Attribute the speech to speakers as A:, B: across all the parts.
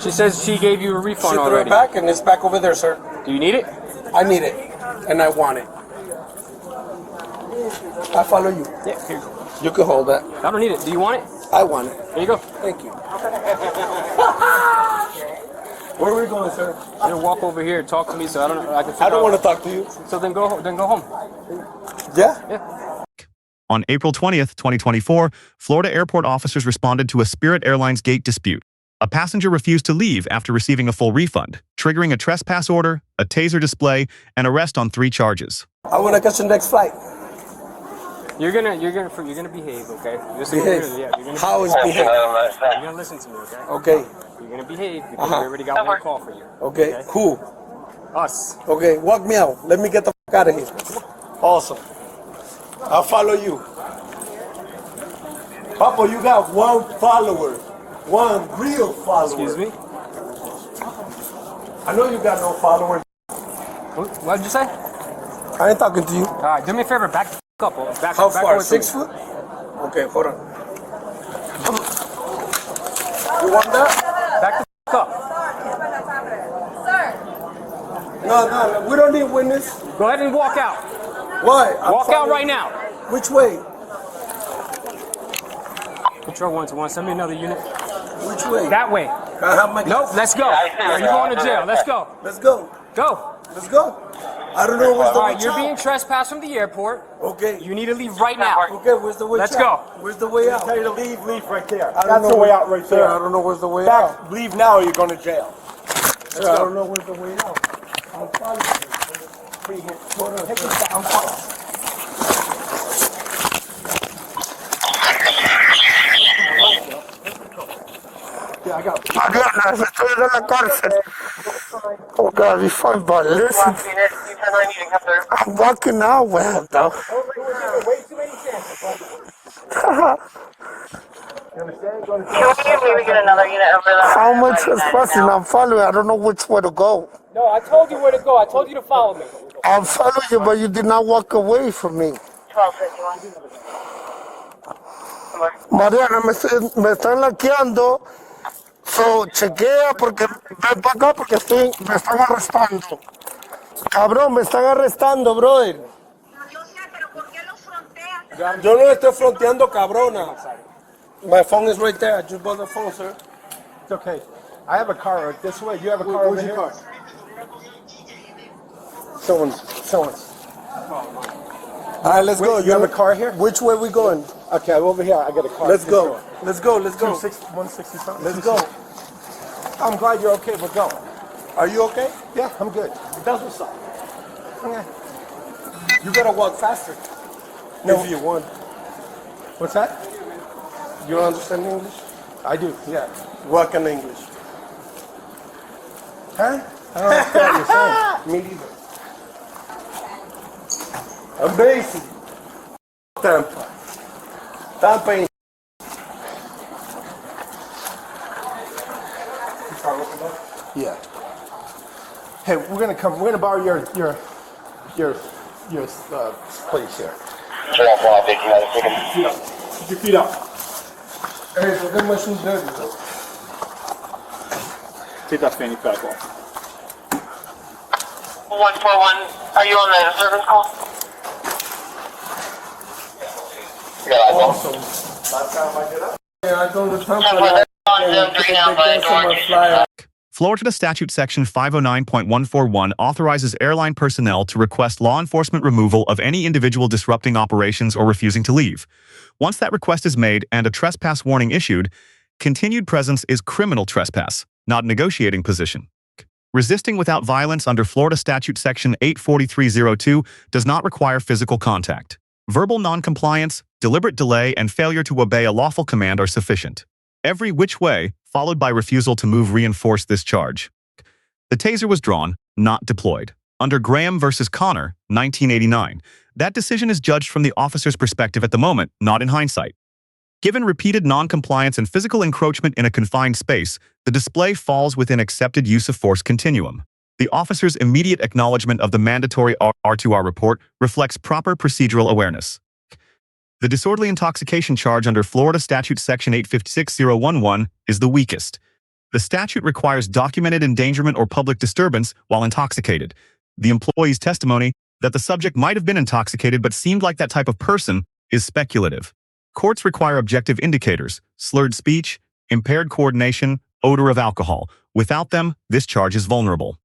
A: She says she gave you a refund
B: She threw
A: already.
B: it back, and it's back over there, sir.
A: Do you need it?
B: I need it, and I want it. I follow you.
A: Yeah, here you go.
B: You can hold that.
A: I don't need it. Do you want it?
B: I want it.
A: Here you go.
B: Thank you. Where are we going, sir?
A: You're gonna walk over here and talk to me, so I don't
B: I don't want to talk to you.
A: So then go home.
B: Yeah?
A: Yeah.
C: On April 20th, 2024, Florida airport officers responded to a Spirit Airlines gate dispute. A passenger refused to leave after receiving a full refund, triggering a trespass order, a taser display, and arrest on 3 charges.
B: I want to catch the next flight.
A: You're gonna behave, okay?
B: Behave.
A: Yeah, you're gonna
B: How is behave?
A: You're gonna listen to me, okay?
B: Okay.
A: You're gonna behave because we already got one call for you.
B: Okay. Who?
A: Us.
B: Okay. Walk me out. Let me get the fuck out of here. Awesome. I'll follow you. Papa, you got 1 follower. 1 real follower.
A: Excuse me?
B: I know you got no followers.
A: What did you say?
B: I ain't talking to you.
A: All right, do me a favor, back the up. Back,
B: How
A: back
B: far?
A: over
B: 6
A: to me.
B: foot? Okay, hold on. You want that?
A: Back the up.
B: No, we don't need witness.
A: Go ahead and walk out.
B: Why?
A: Walk out right now.
B: Which way?
A: Control 121, send me another unit.
B: Which way?
A: That way.
B: I have my
A: Nope, let's go. Are you going to jail? Let's go.
B: Let's go.
A: Go.
B: Let's go. I don't know where's the
A: All
B: way
A: right, you're
B: out.
A: being trespassed from the airport.
B: Okay.
A: You need to leave right now.
B: Okay, where's the way
A: Let's
B: out?
A: go.
B: Where's the way out?
D: Tell you to leave right there.
B: I don't
D: That's
B: know
D: the way
B: where-
D: out right
B: Sir,
D: there.
B: I don't know where's the way out.
D: Back, leave now or you're going to jail.
B: Sir, I don't know where's the way out. I'm following you. Hold on. I'm following.
D: Yeah, I got it.
B: Mariana, estoy en la cárcel. Oh God, we fight by listen. I'm walking out well though.
D: Way too many chances. You understand? Go to
E: Can we maybe get another unit over there?
B: How much is pressing? I'm following. I don't know which way to go.
A: No, I told you where to go. I told you to follow me.
B: I'm following you, but you did not walk away from me.
E: 1251.
B: Mariana, me están laqueando. So, chequea porque ven para acá porque me están arrestando. Cabrón, me están arrestando, brother.
E: Yo sé, pero ¿por qué los frontean?
B: Yo no le estoy fronteando, cabrona. My phone is right there. I just bought the phone, sir.
D: It's okay. I have a car this way. You have a car over here? Car? Someone's.
B: All right, let's go.
D: You have a car here?
B: Which way we going?
D: Okay, I'm over here. I got a car.
B: Let's go. Let's go. Let's go.
D: 165.
B: Let's go.
D: I'm glad you're okay, but go.
B: Are you okay?
D: Yeah, I'm good. It doesn't suck. Okay.
B: You gotta walk faster.
D: No.
B: If you want.
D: What's that?
B: You don't understand English?
D: I do, yeah.
B: Walk in English.
D: Huh? I don't understand what you're saying.
B: Me neither. Amazing. Tampa. Tampa ain't.
D: Yeah. Hey, we're gonna borrow your place here. Keep your feet up.
B: Hey, so get my shoes dirty though.
D: Take that fanny pack off.
E: 141, are you on the service call?
B: Awesome. Last time I get up. Yeah, I go to Tampa.
E: We're on zone 3 now, but door 2.
C: Florida Statute Section 509.141 authorizes airline personnel to request law enforcement removal of any individual disrupting operations or refusing to leave. Once that request is made and a trespass warning issued, continued presence is criminal trespass, not negotiating position. Resisting without violence under Florida Statute Section 84302 does not require physical contact. Verbal noncompliance, deliberate delay, and failure to obey a lawful command are sufficient. Every which way, followed by refusal to move, reinforce this charge. The taser was drawn, not deployed. Under Graham versus Connor, 1989, that decision is judged from the officer's perspective at the moment, not in hindsight. Given repeated noncompliance and physical encroachment in a confined space, the display falls within accepted use of force continuum. The officer's immediate acknowledgement of the mandatory R2R report reflects proper procedural awareness. The disorderly intoxication charge under Florida Statute Section 856.011 is the weakest. The statute requires documented endangerment or public disturbance while intoxicated. The employee's testimony that the subject might have been intoxicated but seemed like that type of person is speculative. Courts require objective indicators, slurred speech, impaired coordination, odor of alcohol. Without them, this charge is vulnerable.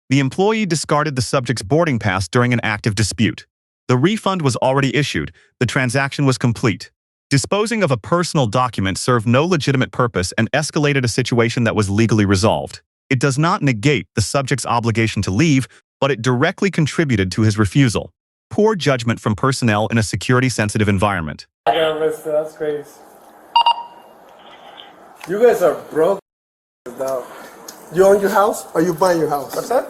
C: The employee discarded the subject's boarding pass during an active dispute. The refund was already issued. The transaction was complete. Disposing of a personal document served no legitimate purpose and escalated a situation that was legally resolved. It does not negate the subject's obligation to leave, but it directly contributed to his refusal. Poor judgment from personnel in a security-sensitive environment.
B: I got arrested. That's crazy. You guys are broke now. You own your house or you buying your house?
D: What's that?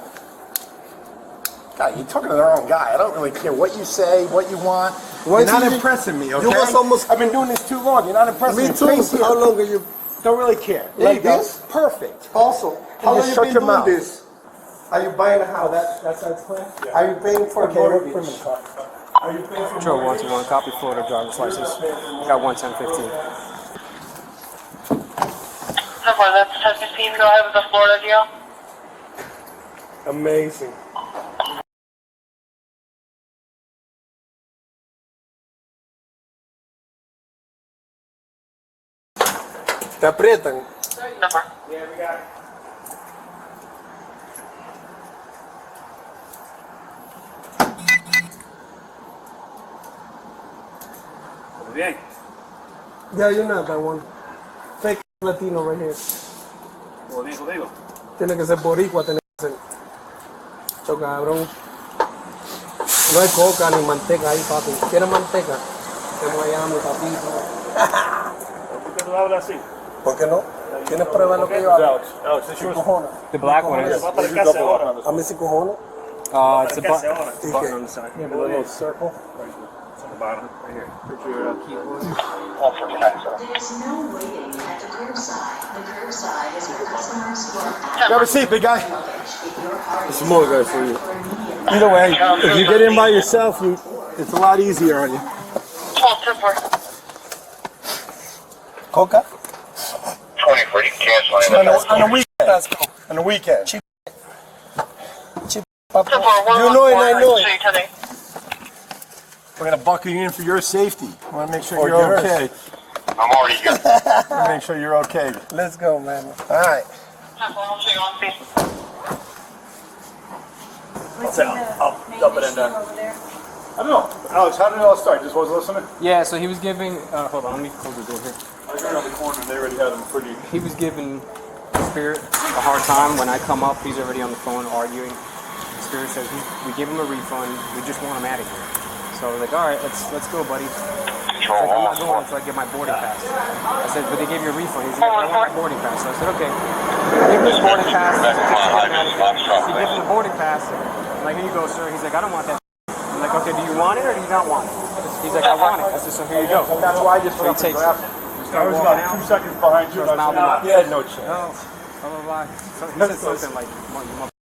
D: God, you're talking to the wrong guy. I don't really care what you say, what you want. You're not impressing me, okay?
B: You was almost...
D: I've been doing this too long. You're not impressing me.
B: Me too. How long are you...
D: Don't really care.
B: Like
D: this? Perfect.
B: Also, how long
D: just
B: you
D: shut
B: been
D: your
B: doing
D: mouth.
B: this? Are you buying a house?
D: That's clear? Yeah.
B: Are you paying for a mortgage?
D: Put him in the car. Are you paying for
A: Control 121, copy Florida driver's license. Got 11015.
E: Number, that's 1015. Go ahead with the Florida deal.
B: Amazing. Te aprietan.
E: Number.
D: Yeah, we got it.
A: Bien.
B: Yeah, you're not that one. Fake Latino right here. Tiene que ser boricua, tiene que ser. Cho cabrón. No hay coca ni manteca ahí, papi. ¿Quieres manteca? Te Miami, papito.
F: ¿Por qué tú hablas así?
B: ¿Por qué no? ¿Tienes prueba de lo que yo hago?
F: Alex, this yours?
B: Cojones.
A: The black one is.
F: Va para el casa ahora.
B: A mí sí cojones.
A: It's a
F: Casa ahora.
A: button on the side.
B: Yeah, but a little circle.
F: It's on the bottom. Right here. Put your keyboard.
E: 149, sir.
G: There's no waiting at the curbside. The curbside is for customers who are
D: Grab a seat, big guy.
G: if your car is
B: Some more guys for you.
D: Either way, if you get in by yourself, it's a lot easier on you.
E: 12
B: Coca?
E: 24, you can cancel
D: On the weekend. On the weekend.
B: Cheap,
E: Number
B: you know it, I know it.
E: 114,
D: We're going to buckle you in for your safety. I want to make sure
B: Or
D: you're
B: yours.
D: okay.
E: I'm already here.
D: I want to make sure you're okay.
B: Let's go, man. All right.
F: What's that? I'll dump it in there.
D: I don't know. Alex, how did it all start? Just was listening?
A: Yeah, so he was giving. Hold on, let me close the door here.
D: I was around the corner and they already had them pretty.
A: He was giving Spirit a hard time. When I come up, he's already on the phone arguing. Spirit says we give him a refund. We just want him out of here. So I was like, all right, let's go, buddy. He's like, I'm not going until I get my boarding pass. I said, but they gave you a refund. He's like, I want my boarding pass. So I said, okay. Give him his boarding pass. He gives him the boarding pass. I'm like, here you go, sir. He's like, I don't want that. I'm like, okay, do you want it or do you not want it? He's like, I want it. I said, so here you go.
D: That's why I just
A: So he
D: went up and
A: takes it.
D: grabbed it. I was
A: Walking
D: about
A: out.
D: 2 seconds behind you.
A: Starts mouthing off.
D: You had no chance.
A: Oh, blah, blah, blah. So he said something like,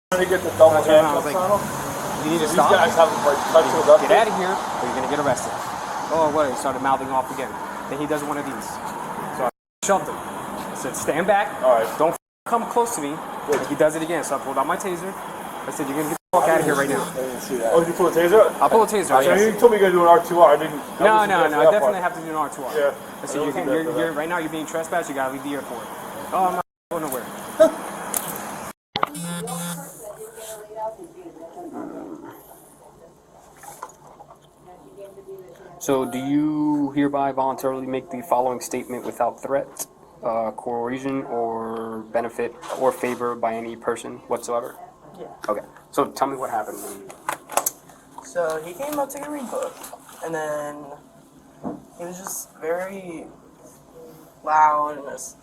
D: Trying to get the double
A: I turned around, I was
D: handcuffs
A: like,
D: on them.
A: you need to
D: These
A: stop.
D: guys haven't like touched it up.
A: Get out of here or you're going to get arrested. Oh, what? He started mouthing off again. Then he does one of these. So I shoved him. I said, stand back.
D: All right.
A: Don't come close to me. He does it again. So I pulled out my taser. I said, you're going to get the fuck out of here right now.
D: I didn't see that.
F: Oh, did you pull a taser?
A: I'll pull a taser.
D: So you told me you got to do an R2R. I didn't.
A: No,
D: I
A: I definitely have to do an R2R.
D: Yeah.
A: I said, you're right now you're being trespassed. You got to leave the airport. Oh, I'm not going nowhere. So, do you hereby voluntarily make the following statement without threat, coercion, or benefit or favor by any person whatsoever?
H: Yeah.
A: Okay. So, tell me what happened.
H: So he came up to get rebooked, and then he was just very loud and just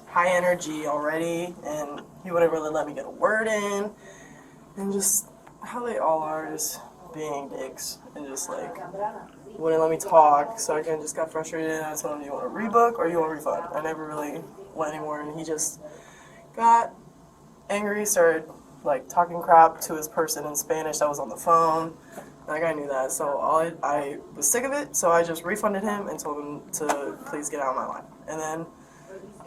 H: high energy already, and he wouldn't really let me get a word in, and just how they all are, just being dicks, and just like wouldn't let me talk. So I kind of just got frustrated, and I told him, "Do you want a rebook or you want a refund?" I never really went anymore, and he just got angry, started like talking crap to his person in Spanish that was on the phone. Like I knew that, so I was sick of it, so I just refunded him and told him to please get out of my line. And then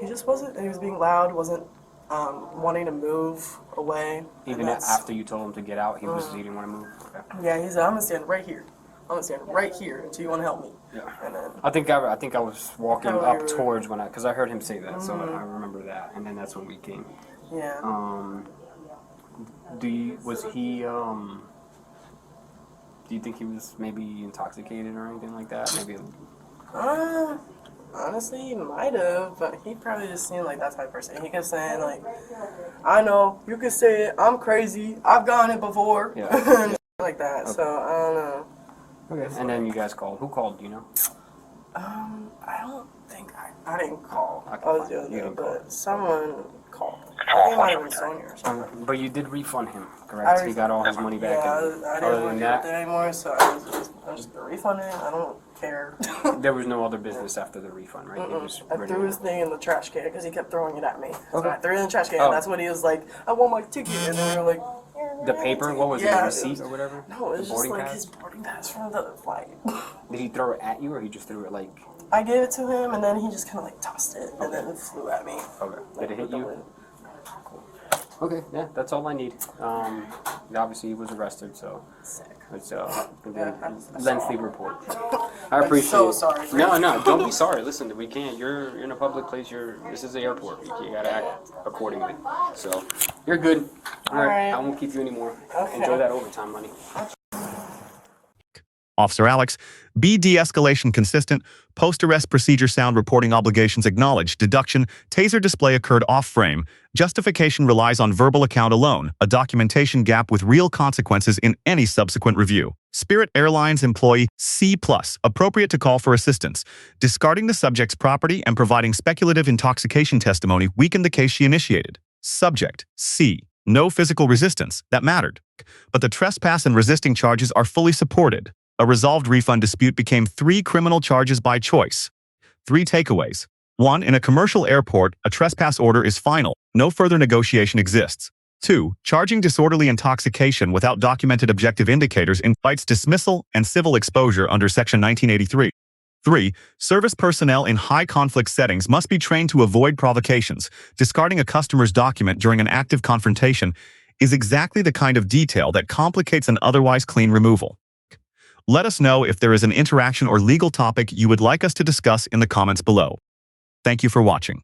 H: He just wasn't. He was being loud. Wasn't wanting to move away.
A: Even after you told him to get out, he didn't want to move. Okay.
H: Yeah, he said, "I'm gonna stand right here. I'm gonna stand right here until you want to help me."
A: Yeah.
H: And then
A: I think I was walking
H: How
A: up
H: you were-
A: towards because I heard him say that, so I remember that, and then that's when we came.
H: yeah.
A: Was he? Do you think he was maybe intoxicated or anything like that? Maybe.
H: Honestly, he might have, but he probably just seemed like that type of person. He kept saying like, "I know you could say it. I'm crazy. I've gone it before."
A: Yeah.
H: And like that. So I don't know.
A: Okay. And then you guys called. Who called? Do you know?
H: I don't think I didn't call.
A: I can
H: I was
A: find it.
H: doing
A: You
H: that,
A: didn't call.
H: but someone called. I think it might have been Sonya or something.
A: But you did refund him, correct? He got all his money back.
H: Yeah,
A: and
H: I
A: other
H: didn't
A: than
H: want to
A: that,
H: do it anymore, so I'm just gonna refund it. I don't care.
A: there was no other business after the refund, right? It was
H: I
A: ready
H: threw
A: to
H: his
A: go.
H: thing in the trash can because he kept throwing it at me. So
A: Okay.
H: I threw it in the trash can.
A: Oh.
H: And that's when he was like, "I want my ticket," and then we were like,
A: The paper? What was it?
H: Yeah,
A: The
H: it
A: receipt
H: was-
A: or whatever?
H: No, it was
A: The
H: just
A: boarding
H: like
A: pass?
H: his boarding pass from the flight.
A: Did he throw it at you, or he just threw it like?
H: I gave it to him, and then he just kind of like tossed it, and then it flew at me.
A: Okay. Did it hit
H: With the
A: you?
H: wind.
A: Okay. Yeah, that's all I need. Obviously he was arrested, so
H: Sick.
A: it's
H: Yeah, I
A: lengthy
H: saw.
A: report. I appreciate
H: so
A: it.
H: sorry.
A: No, don't be sorry. Listen, we can't. You're in a public place. This is the airport. You gotta act accordingly. So you're good. All right.
H: Alright.
A: I won't keep you anymore.
H: Okay.
A: Enjoy that overtime money.
C: Officer Alex, be de-escalation consistent, post-arrest procedure sound reporting obligations acknowledged, deduction, taser display occurred off-frame, justification relies on verbal account alone, a documentation gap with real consequences in any subsequent review. Spirit Airlines employee C+, appropriate to call for assistance. Discarding the subject's property and providing speculative intoxication testimony weakened the case she initiated. Subject C. No physical resistance, that mattered. But the trespass and resisting charges are fully supported. A resolved refund dispute became 3 criminal charges by choice. 3 takeaways. 1. In a commercial airport, a trespass order is final. No further negotiation exists. 2. Charging disorderly intoxication without documented objective indicators invites dismissal and civil exposure under Section 1983. 3. Service personnel in high-conflict settings must be trained to avoid provocations. Discarding a customer's document during an active confrontation is exactly the kind of detail that complicates an otherwise clean removal. Let us know if there is an interaction or legal topic you would like us to discuss in the comments below. Thank you for watching.